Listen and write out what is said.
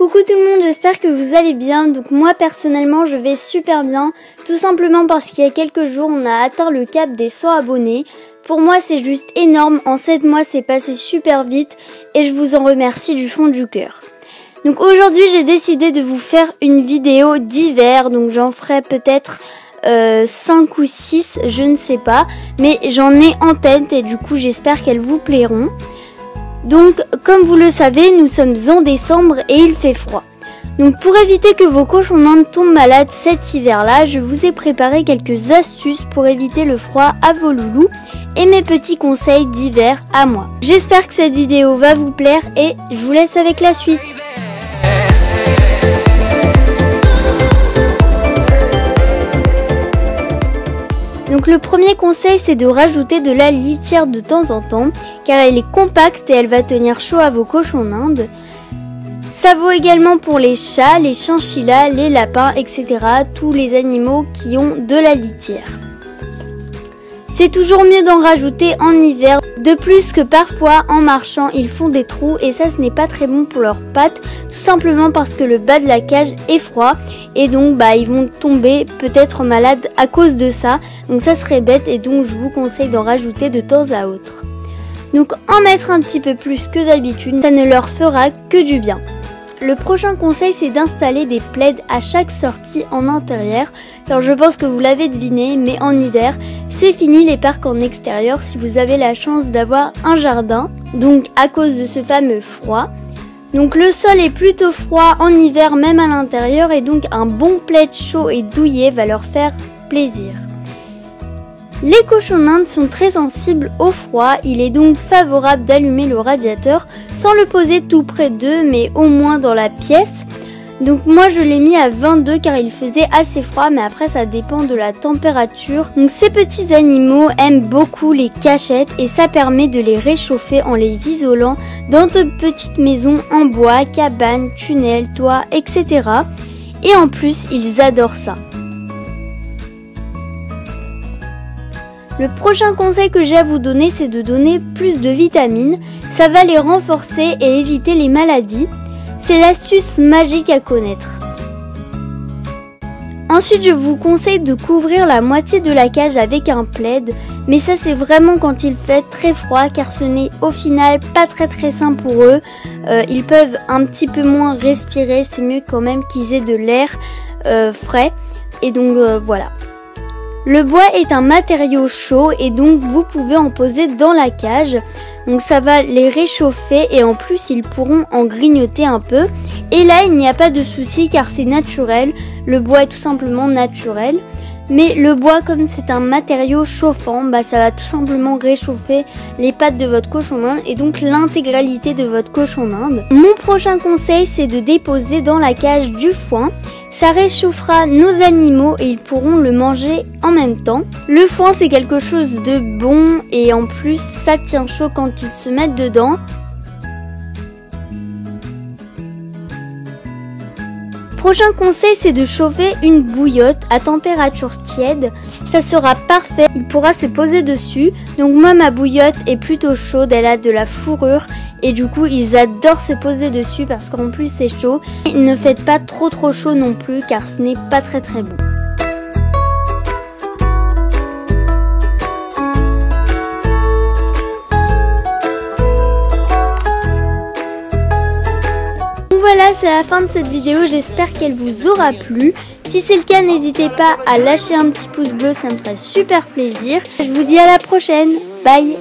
Coucou tout le monde, j'espère que vous allez bien. Donc moi personnellement je vais super bien, tout simplement parce qu'il y a quelques jours on a atteint le cap des 100 abonnés. Pour moi c'est juste énorme, en 7 mois c'est passé super vite et je vous en remercie du fond du cœur. Donc aujourd'hui j'ai décidé de vous faire une vidéo d'hiver, donc j'en ferai peut-être 5 ou 6, je ne sais pas, mais j'en ai en tête et du coup j'espère qu'elles vous plairont. Donc comme vous le savez, nous sommes en décembre et il fait froid. Donc pour éviter que vos cochons d'Inde tombent malades cet hiver-là, je vous ai préparé quelques astuces pour éviter le froid à vos loulous et mes petits conseils d'hiver à moi. J'espère que cette vidéo va vous plaire et je vous laisse avec la suite. Donc le premier conseil c'est de rajouter de la litière de temps en temps car elle est compacte et elle va tenir chaud à vos cochons d'Inde. Ça vaut également pour les chats, les chinchillas, les lapins, etc. Tous les animaux qui ont de la litière. C'est toujours mieux d'en rajouter en hiver. De plus que parfois en marchant ils font des trous et ça ce n'est pas très bon pour leurs pattes. Tout simplement parce que le bas de la cage est froid et donc ils vont tomber peut-être malades à cause de ça. Donc ça serait bête et donc je vous conseille d'en rajouter de temps à autre. Donc en mettre un petit peu plus que d'habitude, ça ne leur fera que du bien. Le prochain conseil c'est d'installer des plaids à chaque sortie en intérieur. Car je pense que vous l'avez deviné, mais en hiver, c'est fini les parcs en extérieur si vous avez la chance d'avoir un jardin. Donc à cause de ce fameux froid. Donc le sol est plutôt froid en hiver même à l'intérieur et donc un bon plaid chaud et douillet va leur faire plaisir. Les cochons d'Inde sont très sensibles au froid, il est donc favorable d'allumer le radiateur sans le poser tout près d'eux mais au moins dans la pièce. Donc moi je l'ai mis à 22 car il faisait assez froid mais après ça dépend de la température. Donc ces petits animaux aiment beaucoup les cachettes et ça permet de les réchauffer en les isolant dans de petites maisons en bois, cabanes, tunnels, toits, etc. Et en plus ils adorent ça. Le prochain conseil que j'ai à vous donner c'est de donner plus de vitamines. Ça va les renforcer et éviter les maladies. C'est l'astuce magique à connaître. Ensuite, je vous conseille de couvrir la moitié de la cage avec un plaid. Mais ça, c'est vraiment quand il fait très froid car ce n'est au final pas très sain pour eux. Ils peuvent un petit peu moins respirer. C'est mieux quand même qu'ils aient de l'air frais. Et donc voilà. Le bois est un matériau chaud et donc vous pouvez en poser dans la cage. Donc ça va les réchauffer et en plus ils pourront en grignoter un peu. Et là il n'y a pas de souci car c'est naturel. Le bois est tout simplement naturel. Mais le bois comme c'est un matériau chauffant, ça va tout simplement réchauffer les pattes de votre cochon d'Inde et donc l'intégralité de votre cochon d'Inde. Mon prochain conseil c'est de déposer dans la cage du foin. Ça réchauffera nos animaux et ils pourront le manger en même temps. Le foin c'est quelque chose de bon et en plus ça tient chaud quand ils se mettent dedans. Prochain conseil c'est de chauffer une bouillotte à température tiède. Ça sera parfait, il pourra se poser dessus. Donc moi ma bouillotte est plutôt chaude, elle a de la fourrure. Et du coup ils adorent se poser dessus parce qu'en plus c'est chaud. Et ne faites pas trop chaud non plus car ce n'est pas très bon. Voilà, c'est la fin de cette vidéo, j'espère qu'elle vous aura plu. Si c'est le cas, n'hésitez pas à lâcher un petit pouce bleu, ça me ferait super plaisir. Je vous dis à la prochaine, bye!